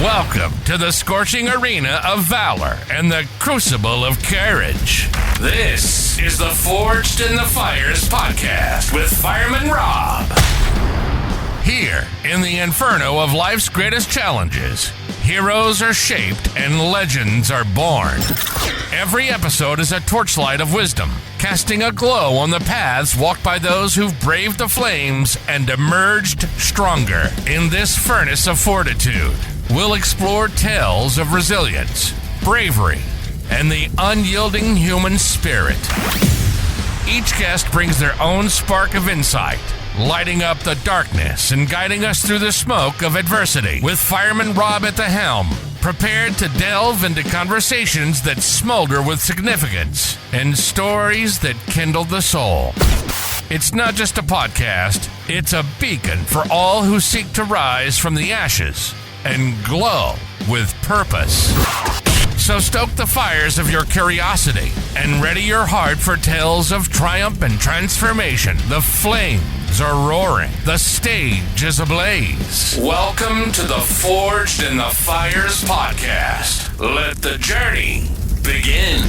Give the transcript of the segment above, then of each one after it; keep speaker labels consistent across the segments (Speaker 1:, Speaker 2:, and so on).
Speaker 1: Welcome to the scorching arena of valor and the crucible of courage. This is the Forged in the Fires podcast with Fireman Rob. Here, in the inferno of life's greatest challenges, heroes are shaped and legends are born. Every episode is a torchlight of wisdom, casting a glow on the paths walked by those who've braved the flames and emerged stronger. In this furnace of fortitude, we'll explore tales of resilience, bravery, and the unyielding human spirit. Each guest brings their own spark of insight, lighting up the darkness and guiding us through the smoke of adversity. With Fireman Rob at the helm, prepared to delve into conversations that smolder with significance and stories that kindle the soul. It's not just a podcast, it's a beacon for all who seek to rise from the ashes and glow with purpose. So stoke the fires of your curiosity and ready your heart for tales of triumph and transformation. The flames are roaring. The stage is ablaze. Welcome to the Forged in the Fires podcast. Let the journey begin.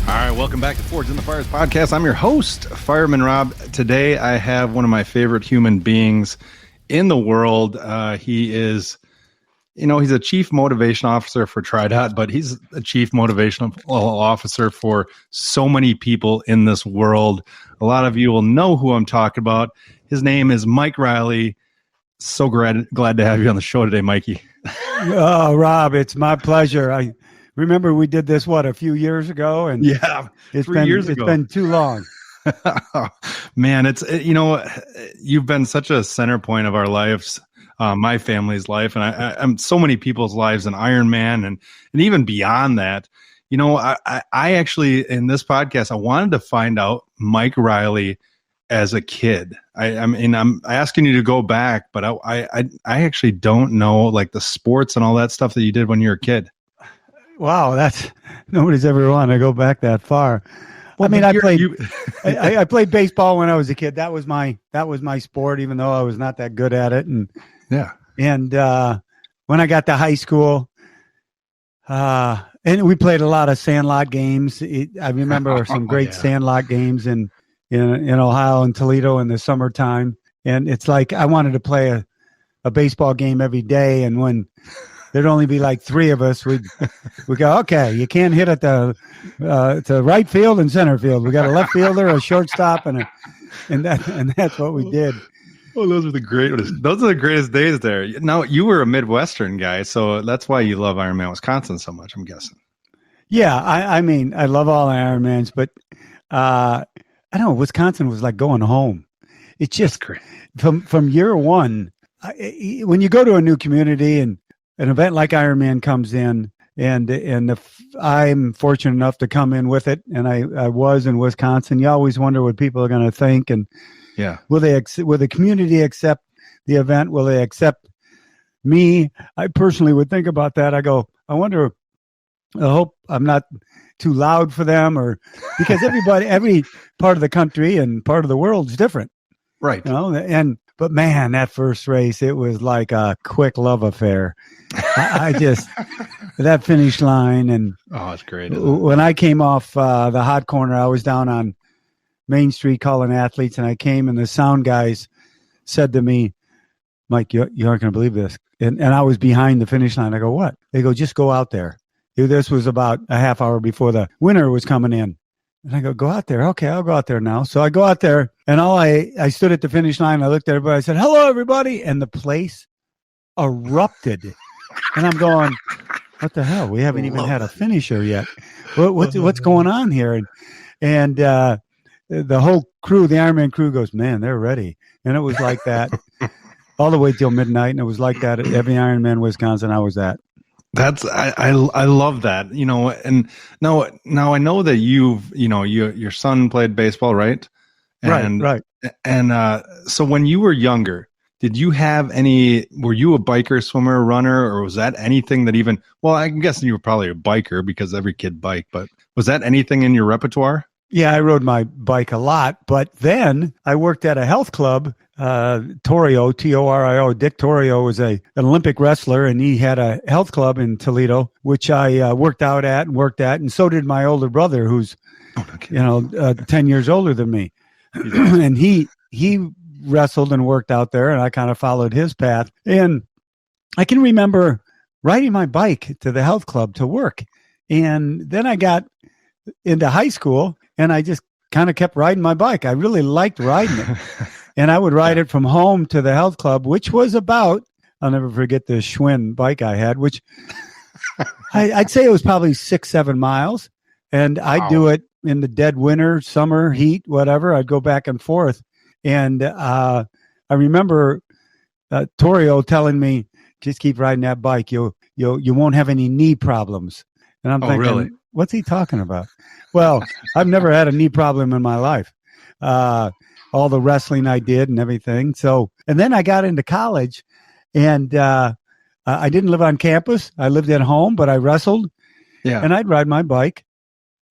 Speaker 2: All right, welcome back to Forged in the Fires podcast. I'm your host, Fireman Rob. Today I have one of my favorite human beings in the world. He is, he's a chief motivation officer for Triathlon, but he's a chief motivational officer for so many people in this world. A lot of you will know who I'm talking about. His name is Mike Reilly. So glad to have you on the show today, Mikey.
Speaker 3: Oh, Rob, it's my pleasure. I remember we did this, a few years ago? And
Speaker 2: yeah, 3 years ago.
Speaker 3: It's been too long.
Speaker 2: Man, you've been such a center point of our lives, my family's life, and I'm so many people's lives in Ironman and even beyond that. I actually, in this podcast, I wanted to find out Mike Reilly as a kid. I'm asking you to go back, but I actually don't know, like, the sports and all that stuff that you did when you were a kid.
Speaker 3: Wow, nobody's ever wanted to go back that far. Well, I played baseball when I was a kid. That was my sport, even though I was not that good at it. And
Speaker 2: yeah.
Speaker 3: And when I got to high school, and we played a lot of sandlot games. I remember some great sandlot games in Ohio and Toledo in the summertime. And it's like I wanted to play a baseball game every day. And when there'd only be like three of us, we'd go, okay, you can't hit at to right field and center field. We got a left fielder, a shortstop, and that's what we did.
Speaker 2: Oh, those are the greatest days there. Now, you were a Midwestern guy, so that's why you love Ironman Wisconsin so much, I'm guessing.
Speaker 3: Yeah, I mean, I love all Ironmans, but I don't know, Wisconsin was like going home. It's just from year one, when you go to a new community and an event like Ironman comes in, and if I'm fortunate enough to come in with it, and I was in Wisconsin, you always wonder what people are going to think, and
Speaker 2: yeah,
Speaker 3: will the community accept the event? Will they accept me? I personally would think about that. I go, I hope I'm not too loud for them, or because every part of the country and part of the world is different,
Speaker 2: right?
Speaker 3: But man, that first race, it was like a quick love affair. I just, that finish line. And
Speaker 2: oh, it's great.
Speaker 3: When I came off the hot corner, I was down on Main Street calling athletes, and I came, and the sound guys said to me, Mike, you aren't going to believe this. And I was behind the finish line. I go, what? They go, just go out there. This was about a half hour before the winner was coming in. And I go out there. Okay, I'll go out there now. So I go out there, and I stood at the finish line. I looked at everybody. I said, hello, everybody. And the place erupted. And I'm going, what the hell? We haven't even had a finisher yet. What's going on here? And the whole crew, the Ironman crew, goes, man, they're ready. And it was like that all the way till midnight. And it was like that at every Ironman Wisconsin I was at.
Speaker 2: I love that, and now I know that your son played baseball, right?
Speaker 3: Right.
Speaker 2: And so when you were younger, were you a biker, swimmer, runner, or was that anything that I'm guessing you were probably a biker because every kid biked, but was that anything in your repertoire?
Speaker 3: Yeah, I rode my bike a lot, but then I worked at a health club. Torrio, Torio. Dick Torrio was an Olympic wrestler, and he had a health club in Toledo, which I worked at, and so did my older brother, who's 10 years older than me. And he wrestled and worked out there, and I kind of followed his path. And I can remember riding my bike to the health club to work. And then I got into high school, and I just kind of kept riding my bike. I really liked riding it. And I would ride it from home to the health club, which was about, I'll never forget the Schwinn bike I had, which I'd say it was probably 6-7 miles. And I'd do it in the dead winter, summer, heat, whatever. I'd go back and forth. And I remember Torrio telling me, just keep riding that bike. You won't have any knee problems. And I'm thinking,
Speaker 2: really?
Speaker 3: What's he talking about? Well, I've never had a knee problem in my life. All the wrestling I did and everything. So, and then I got into college, and I didn't live on campus. I lived at home, but I wrestled. Yeah. And I'd ride my bike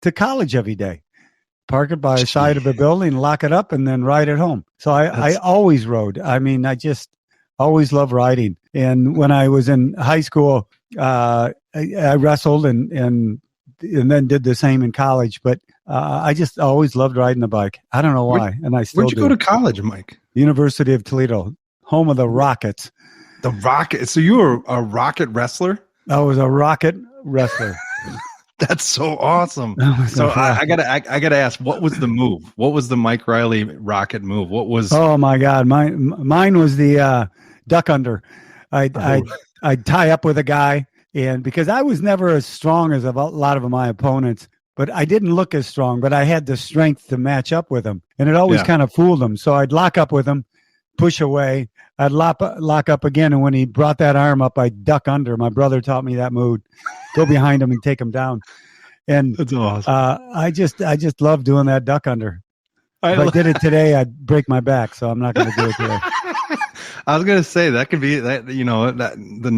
Speaker 3: to college every day, park it by the side of a building, lock it up, and then ride it home. So I always rode. I mean, I just always loved riding. And when I was in high school, I wrestled and then did the same in college. But I just always loved riding the bike. I don't know why. And I still
Speaker 2: Where'd you go to college, Mike?
Speaker 3: University of Toledo, home of the Rockets.
Speaker 2: The Rocket. So you were a Rocket wrestler?
Speaker 3: I was a Rocket wrestler.
Speaker 2: That's so awesome. So I gotta ask, what was the move? What was the Mike Reilly Rocket move? What was?
Speaker 3: Oh my God, mine was the duck under. I'd tie up with a guy, and because I was never as strong as a lot of my opponents, but I didn't look as strong, but I had the strength to match up with them, and it always kind of fooled them. So I'd lock up with him, push away. I'd lock up again, and when he brought that arm up, I'd duck under. My brother taught me that move. Go behind him and take him down. And
Speaker 2: that's awesome.
Speaker 3: I just love doing that duck under. If I did it today, I'd break my back, so I'm not going to do it today.
Speaker 2: I was going to say that could be that. You know, that the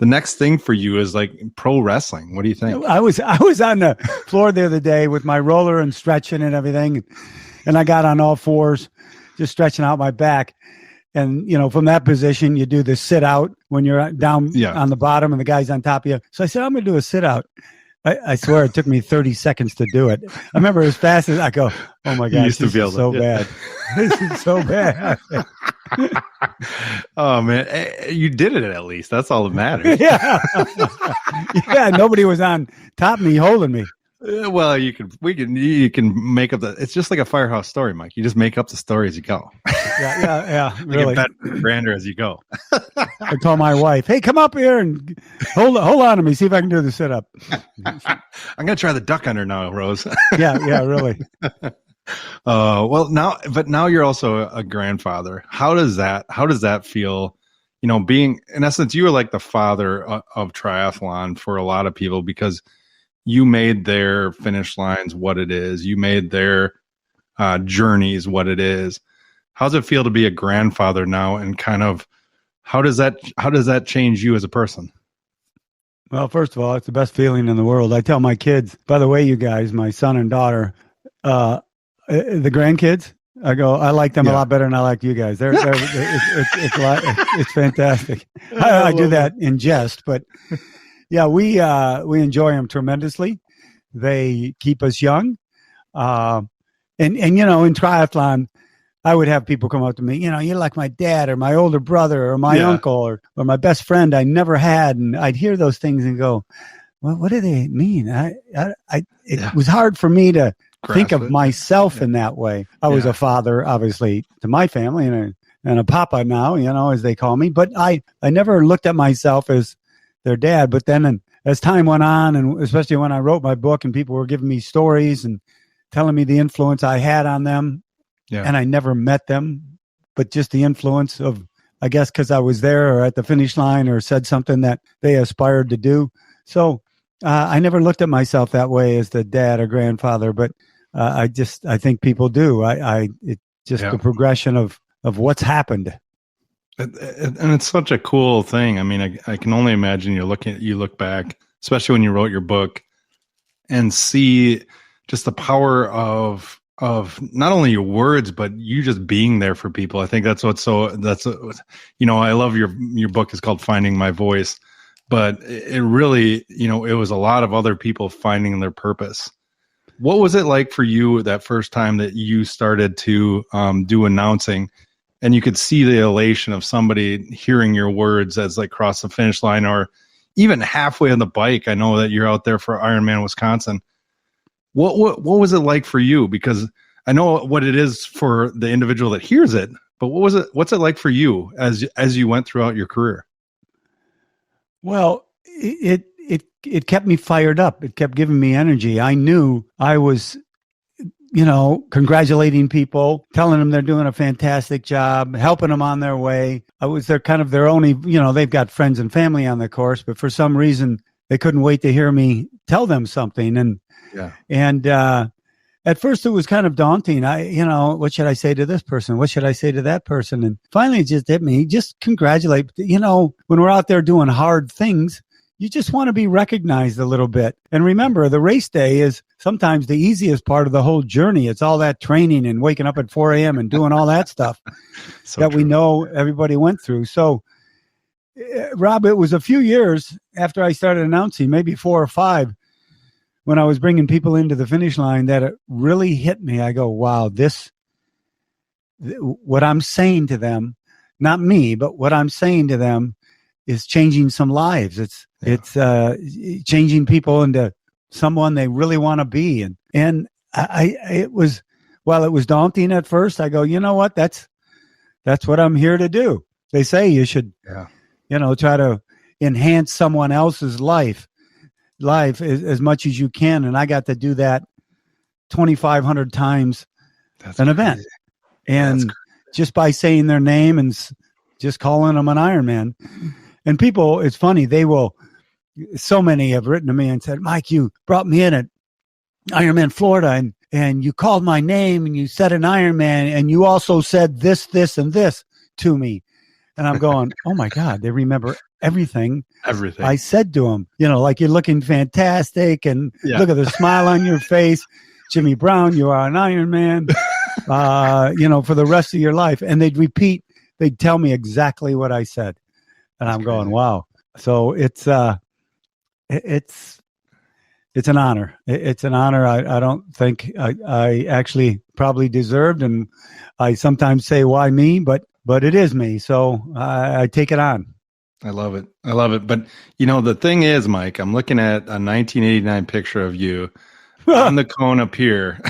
Speaker 2: next thing for you is like pro wrestling. What do you think?
Speaker 3: I was on the floor the other day with my roller and stretching and everything, and I got on all fours, just stretching out my back. And, you know, from that position, you do the sit out when you're down on the bottom and the guy's on top of you. So I said, I'm going to do a sit out. I swear it took me 30 seconds to do it. I remember as fast as I go, oh my God, this is so bad. This is so bad.
Speaker 2: Oh man, you did it at least. That's all that matters.
Speaker 3: Yeah. Nobody was on top of me holding me.
Speaker 2: Well, you can make up it's just like a Firehouse story, Mike. You just make up the story as you go.
Speaker 3: Yeah, really.
Speaker 2: Get better, grander as you go.
Speaker 3: I told my wife, "Hey, come up here and hold on to me. See if I can do the sit up."
Speaker 2: I'm gonna try the duck under now, Rose.
Speaker 3: Yeah, really.
Speaker 2: Well, now you're also a grandfather. How does that feel? You know, being in essence, you were like the father of triathlon for a lot of people because you made their finish lines what it is. You made their journeys what it is. How does it feel to be a grandfather now, and kind of how does that change you as a person?
Speaker 3: Well, first of all, it's the best feeling in the world. I tell my kids, by the way, you guys, my son and daughter, the grandkids, I go, I like them a lot better than I like you guys. It's fantastic. I do that in jest, but yeah, we enjoy them tremendously. They keep us young. And you know, in triathlon, I would have people come up to me, you know, you're like my dad or my older brother or my uncle or my best friend I never had. And I'd hear those things and go, well, what do they mean? It was hard for me to think of myself in that way. I was a father, obviously, to my family and a papa now, you know, as they call me. But I never looked at myself as their dad. But then as time went on, and especially when I wrote my book and people were giving me stories and telling me the influence I had on them, and I never met them, but just the influence of, I guess, because I was there or at the finish line or said something that they aspired to do. So I never looked at myself that way as the dad or grandfather, but I think people do. It's just the progression of what's happened.
Speaker 2: And it's such a cool thing. I mean, I can only imagine you look back, especially when you wrote your book, and see just the power of not only your words, but you just being there for people. I think that's I love your book is called Finding My Voice, but it really, it was a lot of other people finding their purpose. What was it like for you that first time that you started to do announcing, and you could see the elation of somebody hearing your words as they cross the finish line, or even halfway on the bike? I know that you're out there for Ironman Wisconsin. What was it like for you? Because I know what it is for the individual that hears it, but what's it like for you as you went throughout your career?
Speaker 3: Well, it kept me fired up. It kept giving me energy. I knew I was, congratulating people, telling them they're doing a fantastic job, helping them on their way. I was their only, they've got friends and family on the course, but for some reason they couldn't wait to hear me tell them something. And at first it was kind of daunting. What should I say to this person? What should I say to that person? And finally it just hit me, just congratulate. When we're out there doing hard things, you just want to be recognized a little bit. And remember, the race day is sometimes the easiest part of the whole journey. It's all that training and waking up at 4 a.m. and doing all that stuff we know everybody went through. So, Rob, it was a few years after I started announcing, maybe 4 or 5, when I was bringing people into the finish line, that it really hit me. I go, wow, what I'm saying to them, not me, but what I'm saying to them is changing some lives. It's changing people into someone they really want to be. And it was daunting at first. I go, you know what? That's what I'm here to do. They say you should, try to enhance someone else's life as much as you can. And I got to do that 2,500 times an event. And just by saying their name and just calling them an Ironman. And people, it's funny, so many have written to me and said, Mike, you brought me in at Ironman Florida and you called my name and you said an Ironman and you also said this, this, and this to me. And I'm going, oh my God, they remember everything I said to them. Like, you're looking fantastic and look at the smile on your face. Jimmy Brown, you are an Ironman, for the rest of your life. And they'd tell me exactly what I said. And I'm going, wow. So it's an honor. It's an honor I don't think I actually probably deserved. And I sometimes say, why me? But it is me. So I take it on.
Speaker 2: I love it. But, the thing is, Mike, I'm looking at a 1989 picture of you on the Kona Pier.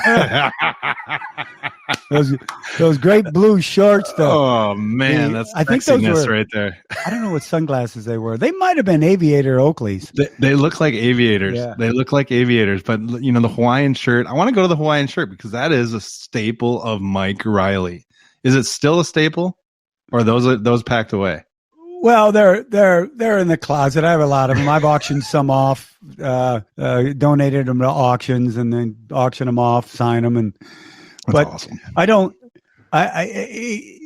Speaker 3: those great blue shorts, though.
Speaker 2: Oh man, that's I think those were right there.
Speaker 3: I don't know what sunglasses they were. They might have been aviator Oakleys.
Speaker 2: They look like aviators.
Speaker 3: Yeah.
Speaker 2: They look like aviators. But the Hawaiian shirt. I want to go to the Hawaiian shirt because that is a staple of Mike Reilly. Is it still a staple, or are those packed away?
Speaker 3: Well, they're in the closet. I have a lot of them. I've auctioned some off, donated them to auctions, and then auction them off, sign them, But awesome. I don't. I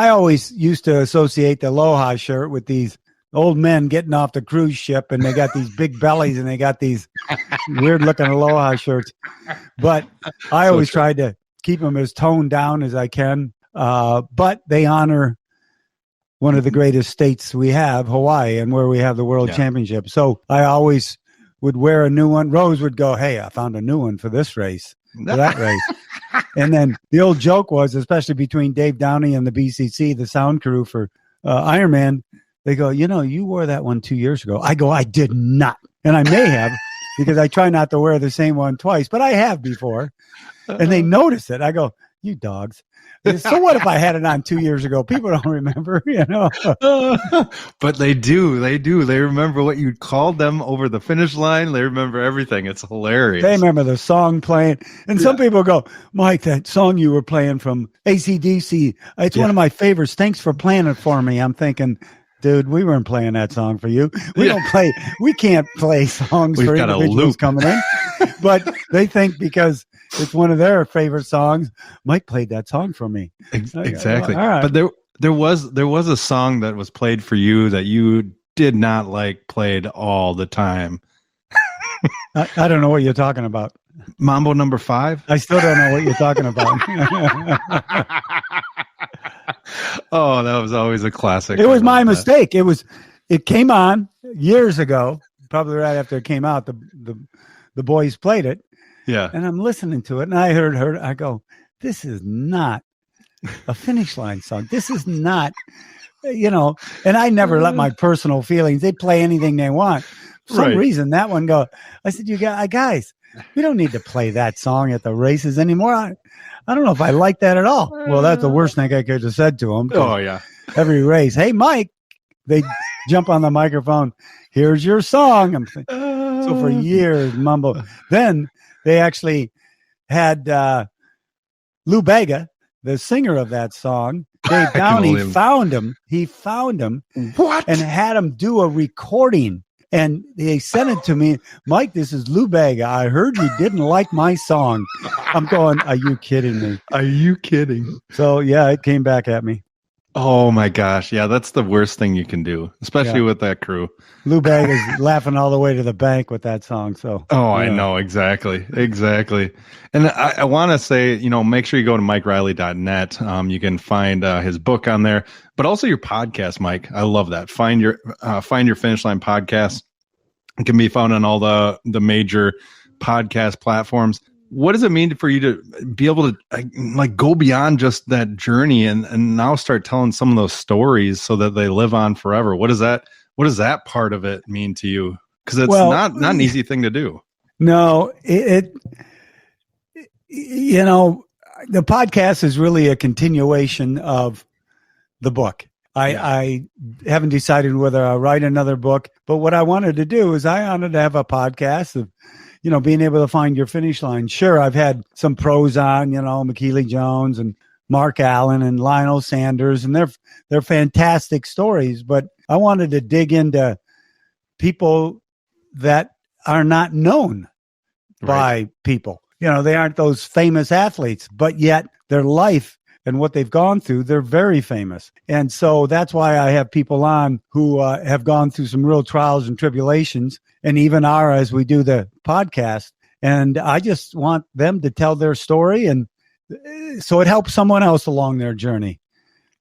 Speaker 3: always used to associate the Aloha shirt with these old men getting off the cruise ship, and they got these big bellies, and they got these weird looking Aloha shirts. But I always tried to keep them as toned down as I can. But they honor one of the greatest states we have, Hawaii, and where we have the World Championship. So I always would wear a new one. Rose would go, hey, I found a new one for this race, for that race. And then the old joke was, especially between Dave Downey and the BCC, the sound crew for Ironman, they go, you wore that one 2 years ago. I go, I did not. And I may have, because I try not to wear the same one twice, but I have before. And they notice it. I go, you dogs. So what if I had it on 2 years ago? People don't remember,
Speaker 2: But they do. They remember what you called them over the finish line. They remember everything. It's hilarious.
Speaker 3: They remember the song playing. And some people go, Mike, that song you were playing from AC/DC, it's one of my favorites. Thanks for playing it for me. I'm thinking, dude, we weren't playing that song for you. We can't play songs for individuals coming in. But they think because it's one of their favorite songs, Mike played that song for me.
Speaker 2: Exactly.
Speaker 3: All right.
Speaker 2: But there was a song that was played for you that you did not like played all the time.
Speaker 3: I don't know what you're talking about.
Speaker 2: Mambo number 5?
Speaker 3: I still don't know what you're talking about.
Speaker 2: Oh, that was always a classic.
Speaker 3: It was my mistake. It came on years ago, probably right after it came out. The boys played it.
Speaker 2: Yeah.
Speaker 3: And I'm listening to it, and I heard her. I go, this is not a Finish Line song. This is not, and I never let my personal feelings, they play anything they want. For some reason, that one I said, you guys, we don't need to play that song at the races anymore. I don't know if I like that at all. Well, that's the worst thing I could have said to them.
Speaker 2: Oh, yeah.
Speaker 3: Every race, hey, Mike, they jump on the microphone. Here's your song. I'm thinking, so for years, Mumbo. Then they actually had Lou Bega, the singer of that song. Dave Downey found him. He found him.
Speaker 2: What?
Speaker 3: And had him do a recording. And they sent it to me. Mike, this is Lou Bega. I heard you didn't like my song. I'm going, are you kidding me?
Speaker 2: Are you kidding?
Speaker 3: So, yeah, it came back at me.
Speaker 2: Oh, my gosh. Yeah, that's the worst thing you can do, especially with that crew.
Speaker 3: Lou Bega is laughing all the way to the bank with that song. So,
Speaker 2: I know. Exactly. And I want to say, make sure you go to MikeReilly.net. You can find his book on there, but also your podcast, Mike. I love that. Find your Finish Line podcast. It can be found on all the major podcast platforms. What does it mean for you to be able to go beyond just that journey and now start telling some of those stories so that they live on forever? What does that part of it mean to you? Because it's not an easy thing to do. No,
Speaker 3: the podcast is really a continuation of the book. I haven't decided whether I'll write another book, but what I wanted to do is I wanted to have a podcast of, being able to find your finish line. Sure, I've had some pros on, McKeely Jones and Mark Allen and Lionel Sanders, and they're fantastic stories, but I wanted to dig into people that are not known by people. They aren't those famous athletes, but yet their life and what they've gone through, they're very famous. And so that's why I have people on who have gone through some real trials and tribulations, and even are as we do the podcast. And I just want them to tell their story, and so it helps someone else along their journey.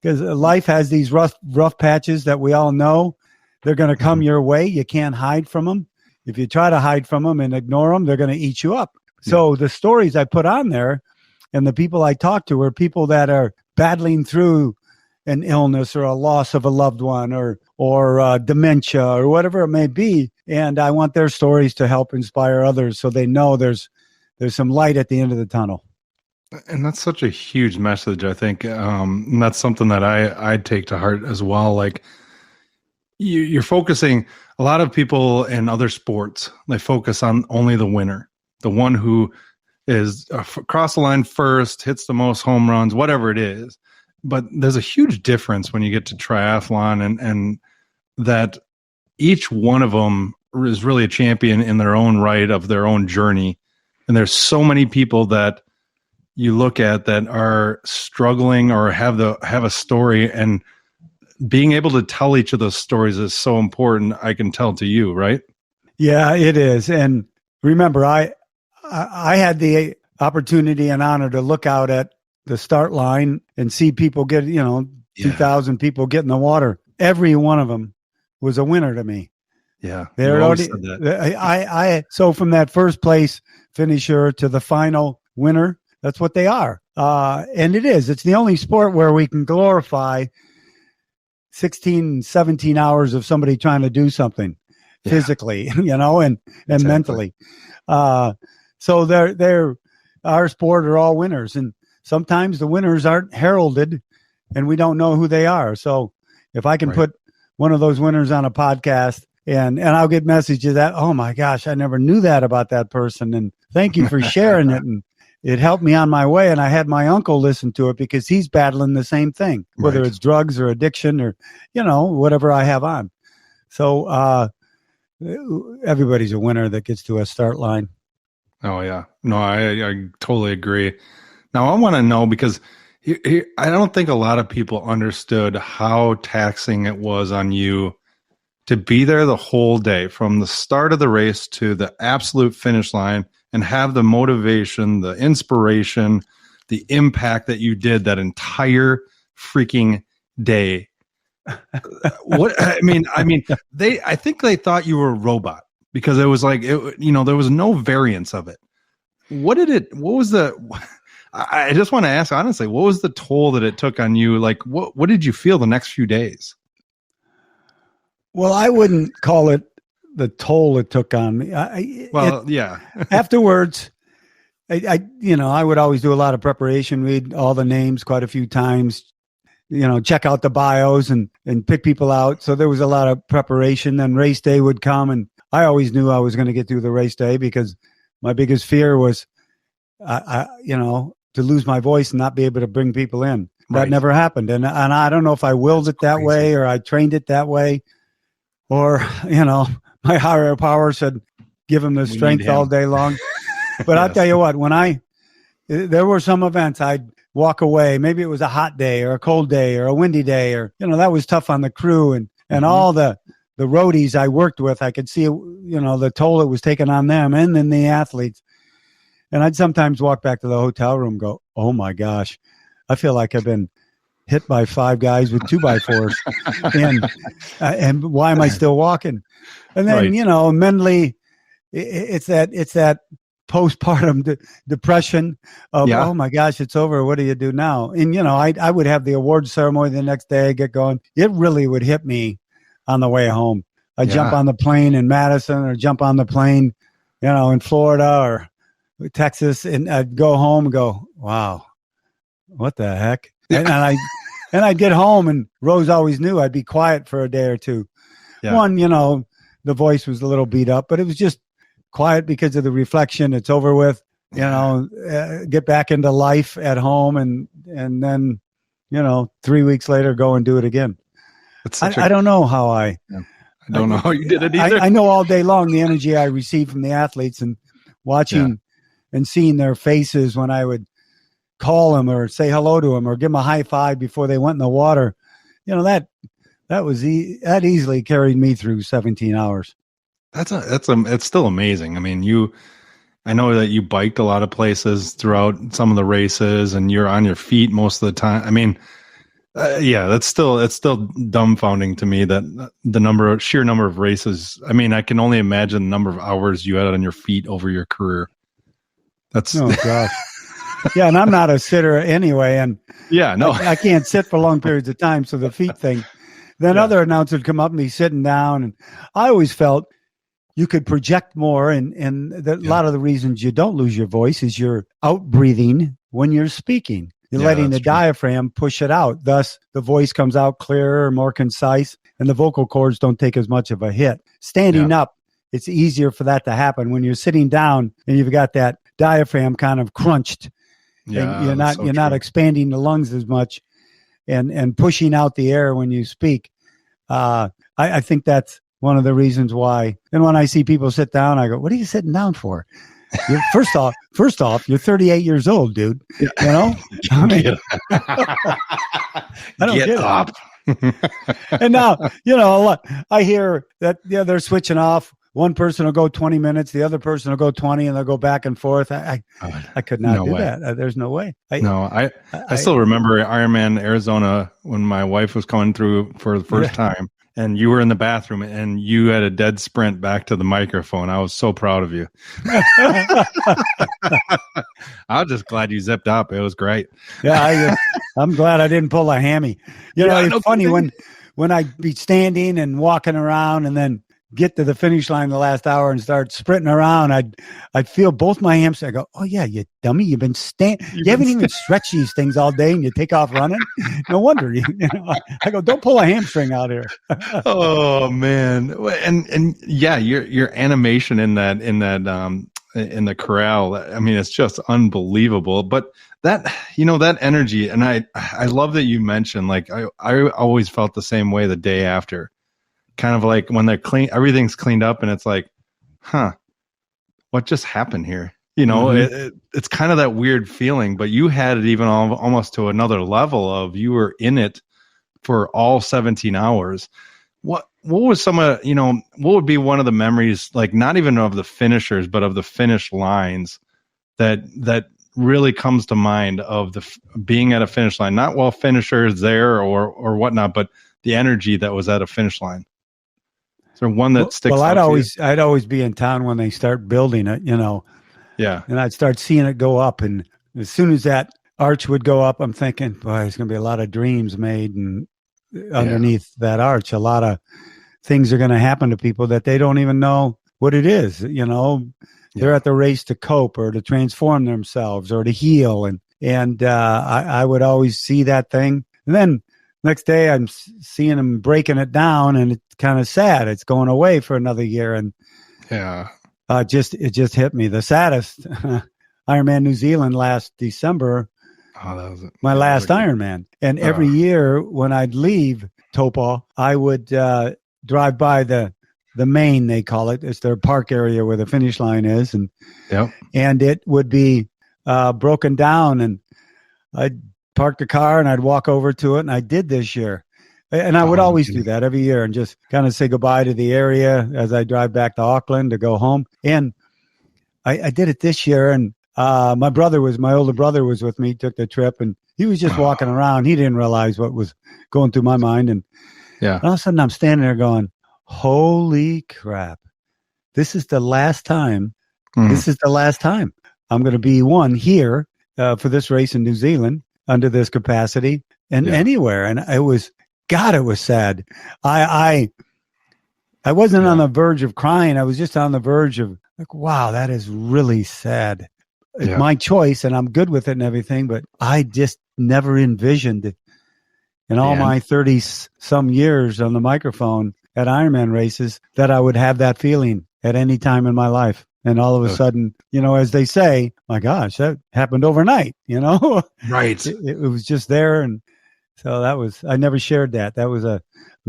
Speaker 3: Because life has these rough patches that we all know. They're going to come your way. You can't hide from them. If you try to hide from them and ignore them, they're going to eat you up. So the stories I put on there and the people I talk to are people that are battling through an illness or a loss of a loved one or dementia or whatever it may be. And I want their stories to help inspire others so they know there's some light at the end of the tunnel.
Speaker 2: And that's such a huge message, I think. And that's something that I take to heart as well. Like you're focusing, a lot of people in other sports, they focus on only the winner, the one who is across the line first, hits the most home runs, whatever it is. But there's a huge difference when you get to triathlon and that each one of them is really a champion in their own right of their own journey. And there's so many people that you look at that are struggling or have a story, and being able to tell each of those stories is so important. I can tell to you, right? Yeah, it is. And remember, I had the opportunity and honor to look out at the start line and see people get, 2,000 people get in the water. Every one of them was a winner to me. Yeah. They're already said that. So from that first place finisher to the final winner, that's what they are. And it's the only sport where we can glorify 16, 17 hours of somebody trying to do something physically, and exactly. Mentally. So they're our sport are all winners, and sometimes the winners aren't heralded and we don't know who they are. So if I can put one of those winners on a podcast and I'll get messages that, oh my gosh, I never knew that about that person. And thank you for sharing it. And it helped me on my way. And I had my uncle listen to it because he's battling the same thing, whether it's drugs or addiction or, whatever I have on. So everybody's a winner that gets to a start line. Oh, yeah. No, I totally agree. Now, I want to know, because I don't think a lot of people understood how taxing it was on you to be there the whole day, from the start of the race to the absolute finish line, and have the motivation, the inspiration, the impact that you did that entire freaking day. I think they thought you were a robot because it was like, there was no variance of it. I just want to ask honestly, what was the toll that it took on you? Like, what did you feel the next few days?
Speaker 3: Well, I wouldn't call it the toll it took on me. Afterwards, I would always do a lot of preparation, read all the names quite a few times, check out the bios and pick people out. So there was a lot of preparation. Then race day would come, and I always knew I was going to get through the race day because my biggest fear was, to lose my voice and not be able to bring people in. That
Speaker 2: Right.
Speaker 3: never happened. And I don't know if I willed it that way or I trained it that way or, my higher power said, give him the strength all day long. But I'll tell you what, there were some events I'd walk away. Maybe it was a hot day or a cold day or a windy day or, that was tough on the crew and all the roadies I worked with. I could see, the toll it was taking on them and then the athletes. And I'd sometimes walk back to the hotel room and go, oh my gosh, I feel like I've been hit by 5 guys with 2x4s. and why am I still walking? And then, mentally, it's that postpartum depression of, oh my gosh, it's over. What do you do now? And, I would have the award ceremony the next day, get going. It really would hit me on the way home. I'd jump on the plane in Madison or jump on the plane, in Florida or Texas, and I'd go home and go, wow, what the heck? And I'd get home, and Rose always knew I'd be quiet for a day or two. Yeah. One, the voice was a little beat up, but it was just quiet because of the reflection. It's over with, get back into life at home, and then, 3 weeks later, go and do it again. I don't know how I
Speaker 2: don't know how you did it either.
Speaker 3: I know all day long the energy I received from the athletes and watching and seeing their faces when I would call them or say hello to them or give them a high five before they went in the water. That easily carried me through 17 hours.
Speaker 2: It's still amazing. I mean, I know that you biked a lot of places throughout some of the races and you're on your feet most of the time. I mean, it's still dumbfounding to me that the sheer number of races. I mean, I can only imagine the number of hours you had on your feet over your career. Oh gosh. Yeah. And I'm not a sitter anyway. And I can't sit for long periods of time. So the feet thing, then other announcers would come up and be sitting down. And I always felt you could project more. And a lot of the reasons you don't lose your voice is you're out breathing when you're speaking. You're letting the diaphragm push it out. Thus, the voice comes out clearer, more concise, and the vocal cords don't take as much of a hit. Standing up, it's easier for that to happen. When you're sitting down and you've got that diaphragm kind of crunched, and you're not expanding the lungs as much and pushing out the air when you speak. I think that's one of the reasons why. And when I see people sit down, I go, "What are you sitting down for?" First off, you're 38 years old, dude. I mean, I don't get up. And now, I hear that they're switching off. One person will go 20 minutes, the other person will go 20, and they'll go back and forth. I could not do that. There's no way. I still remember Ironman Arizona when my wife was coming through for the first time. And you were in the bathroom and you had a dead sprint back to the microphone. I was so proud of you. I was just glad you zipped up. It was great.
Speaker 3: Yeah, I'm glad I didn't pull a hammy. It's funny when I'd be standing and walking around and then get to the finish line the last hour and start sprinting around, I'd feel both my hamstrings. I go, oh yeah, you dummy, you haven't even stretched these things all day and you take off running. No wonder I go, don't pull a hamstring out here.
Speaker 2: Oh man. And your animation in the corral, I mean, it's just unbelievable. But that energy, and I love that you mentioned, like, I always felt the same way the day after. Kind of like when they're clean, everything's cleaned up and it's like, what just happened here? It's kind of that weird feeling, but you had it even almost to another level of you were in it for all 17 hours. What was some of, what would be one of the memories, like not even of the finishers, but of the finish lines that really comes to mind of being at a finish line, not while finishers there or whatnot, but the energy that was at a finish line. Is there one that sticks out?
Speaker 3: I'd always be in town when they start building it,
Speaker 2: Yeah.
Speaker 3: And I'd start seeing it go up. And as soon as that arch would go up, I'm thinking, boy, there's going to be a lot of dreams made and underneath that arch. A lot of things are going to happen to people that they don't even know what it is. They're at the race to cope or to transform themselves or to heal. And I would always see that thing. And then next day I'm seeing them breaking it down, and it's kind of sad. It's going away for another year. And it just hit me. The saddest Ironman New Zealand last December.
Speaker 2: Oh, that was
Speaker 3: my last Ironman. And every year when I'd leave Topol, I would drive by the main, they call it. It's their park area where the finish line is. And it would be broken down, and I'd park the car and I'd walk over to it. And I did this year. And I would always do that every year and just kind of say goodbye to the area as I drive back to Auckland to go home. And I did it this year. And my older brother was with me, took the trip, and he was just walking around. He didn't realize what was going through my mind. And all of a sudden I'm standing there going, holy crap. This is the last time. This is the last time I'm going to be here for this race in New Zealand under this capacity and anywhere. And it was sad. I wasn't on the verge of crying. I was just on the verge of like, wow, that is really sad. It's my choice and I'm good with it and everything, but I just never envisioned in all my 30 some years on the microphone at Ironman races that I would have that feeling at any time in my life. And all of a sudden, as they say, my gosh, that happened overnight,
Speaker 2: Right.
Speaker 3: It was just there. And so I never shared that. That was I'm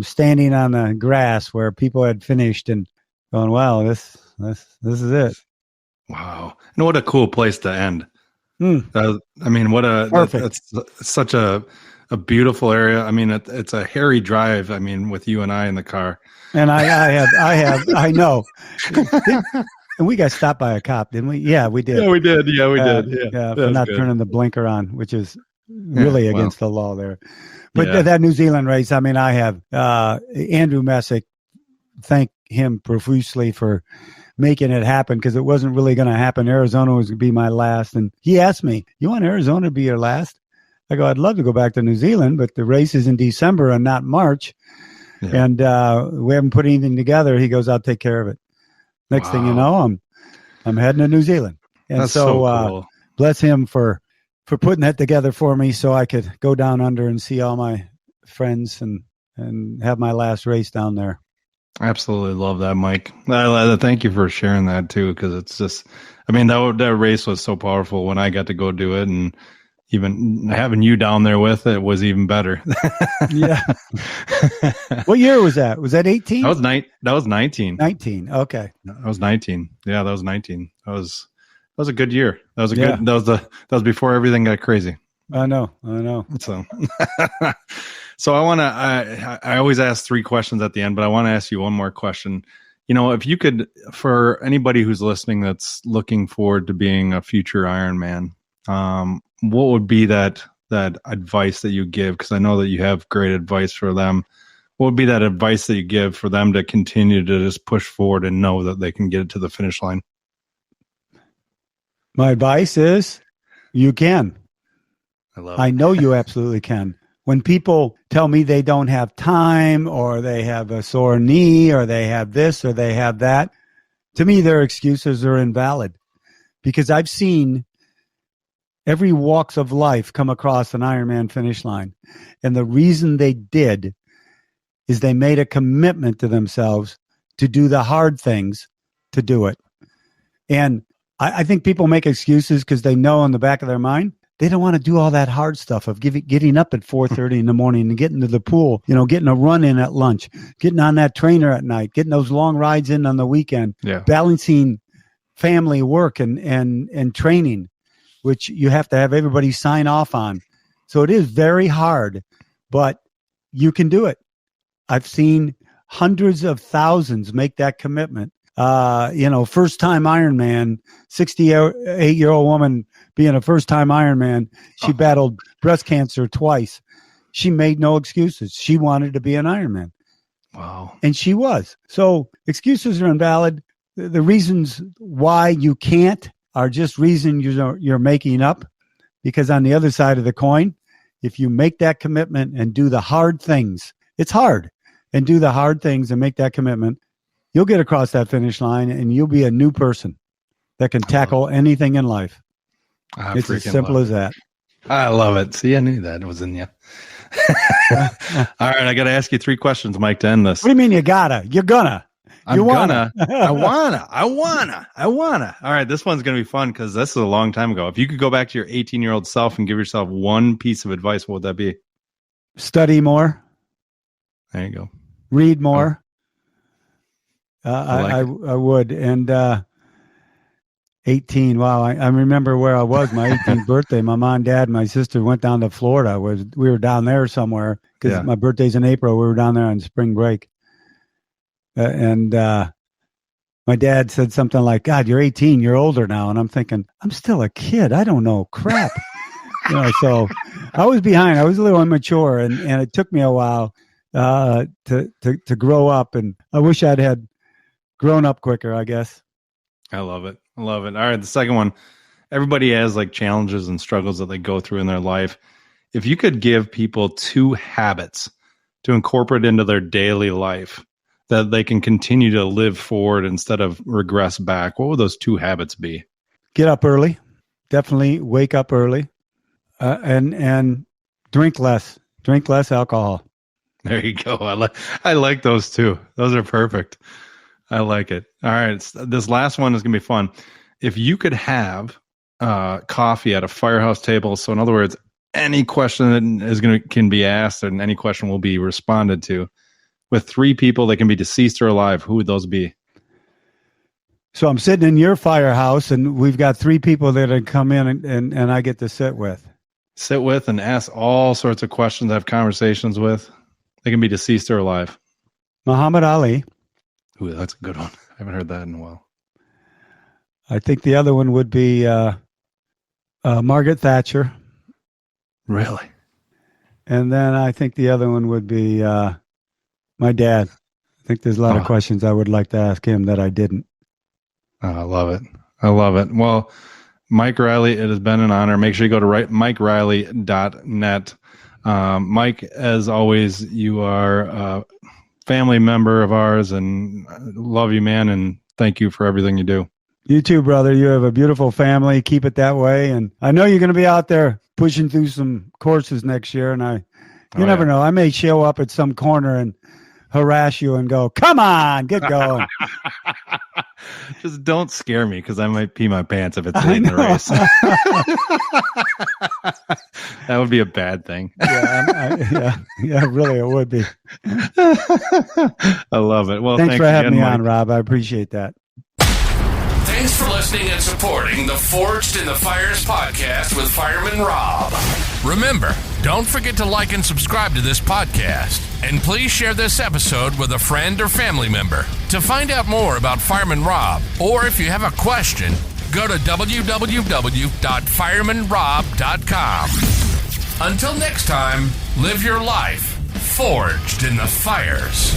Speaker 3: standing on the grass where people had finished and going, wow, this is it.
Speaker 2: Wow. And what a cool place to end. Perfect. It's such a beautiful area. I mean, it's a hairy drive. I mean, with you and I in the car. And
Speaker 3: I know. And we got stopped by a cop, didn't we? Yeah, we did.
Speaker 2: Yeah, we did. Yeah,
Speaker 3: for not turning the blinker on, which is really against the law there. But that New Zealand race, I mean, I have Andrew Messick, thank him profusely for making it happen because it wasn't really going to happen. Arizona was going to be my last. And he asked me, you want Arizona to be your last? I go, I'd love to go back to New Zealand, but the race is in December and not March. Yeah. And we haven't put anything together. He goes, I'll take care of it. Next thing you know, I'm heading to New Zealand. And that's so cool. Bless him for putting that together for me so I could go down under and see all my friends and have my last race down there.
Speaker 2: I absolutely love that, Mike. Thank you for sharing that too, because it's just, I mean, that race was so powerful when I got to go do it, and even having you down there with it was even better.
Speaker 3: Yeah. What year was that? Was that 18?
Speaker 2: That was 19.
Speaker 3: 19. Okay.
Speaker 2: That was 19. Yeah, that was 19. That was a good year. That was that was before everything got crazy.
Speaker 3: I know.
Speaker 2: So I always ask 3 questions at the end, but I want to ask you one more question. If you could, for anybody who's listening that's looking forward to being a future Ironman, what would be that advice that you give? Because I know that you have great advice for them. What would be that advice that you give for them to continue to just push forward and know that they can get it to the finish line?
Speaker 3: My advice is you can. I know you absolutely can. When people tell me they don't have time or they have a sore knee or they have this or they have that, to me, their excuses are invalid, because I've seen every walks of life come across an Ironman finish line. And the reason they did is they made a commitment to themselves to do the hard things to do it. And I think people make excuses because they know in the back of their mind, they don't want to do all that hard stuff of getting up at 4:30 in the morning and getting to the pool, getting a run in at lunch, getting on that trainer at night, getting those long rides in on the weekend, balancing family, work, and training, which you have to have everybody sign off on. So it is very hard, but you can do it. I've seen hundreds of thousands make that commitment. First-time Ironman, 68-year-old woman being a first-time Ironman. She battled breast cancer twice. She made no excuses. She wanted to be an Ironman.
Speaker 2: Wow.
Speaker 3: And she was. So excuses are invalid. The reasons why you can't are just reasons you're making up, because on the other side of the coin, if you make that commitment and do the hard things, it's hard, and do the hard things and make that commitment, you'll get across that finish line and you'll be a new person that can tackle anything in life. It's as simple as that.
Speaker 2: I love it. See, I knew that was in you. All right, I got to ask you 3 questions, Mike, to end this.
Speaker 3: What do you mean you gotta? You're gonna.
Speaker 2: I wanna. All right, this one's going to be fun because this is a long time ago. If you could go back to your 18-year-old self and give yourself one piece of advice, what would that be?
Speaker 3: Study more.
Speaker 2: There you go.
Speaker 3: Read more.
Speaker 2: I
Speaker 3: would. And 18. Wow. I remember where I was, my 18th birthday. My mom, dad, and my sister went down to Florida. We were down there somewhere because my birthday's in April. We were down there on spring break. And my dad said something like, God, you're 18. You're older now. And I'm thinking, I'm still a kid. I don't know crap. So I was behind. I was a little immature, and it took me a while to grow up. And I wish I'd had grown up quicker, I guess.
Speaker 2: I love it. All right, the second one. Everybody has like challenges and struggles that they go through in their life. If you could give people 2 habits to incorporate into their daily life that they can continue to live forward instead of regress back, what would those 2 habits be?
Speaker 3: Get up early. Definitely wake up early. And drink less. Drink less alcohol.
Speaker 2: There you go. I like those 2. Those are perfect. I like it. All right. This last one is going to be fun. If you could have coffee at a firehouse table, so in other words, any question that can be asked and any question will be responded to with 3 people that can be deceased or alive, who would those be?
Speaker 3: So I'm sitting in your firehouse and we've got 3 people that have come in and I get to sit with.
Speaker 2: Sit with and ask all sorts of questions, have conversations with. They can be deceased or alive.
Speaker 3: Muhammad Ali.
Speaker 2: Ooh, that's a good one. I haven't heard that in a while.
Speaker 3: I think the other one would be Margaret Thatcher.
Speaker 2: Really?
Speaker 3: And then I think the other one would be my dad. I think there's a lot of questions I would like to ask him that I didn't.
Speaker 2: I love it. Well, Mike Reilly, it has been an honor. Make sure you go to MikeReilly.net. Mike, as always, you are a family member of ours, and I love you, man, and thank you for everything you do.
Speaker 3: You too, brother. You have a beautiful family. Keep it that way. And I know you're going to be out there pushing through some courses next year, and you never know. I may show up at some corner and harass you and go, come on, get going.
Speaker 2: Just don't scare me because I might pee my pants if it's late in the race. That would be a bad thing.
Speaker 3: Yeah, really, it would be.
Speaker 2: I love it. Well,
Speaker 3: thanks for having me
Speaker 2: Mike.
Speaker 3: on, Rob. I appreciate that.
Speaker 1: Thanks for listening and supporting the Forged in the Fires podcast with Fireman Rob. Remember, don't forget to like and subscribe to this podcast. And please share this episode with a friend or family member. To find out more about Fireman Rob, or if you have a question, go to www.firemanrob.com. Until next time, live your life forged in the fires.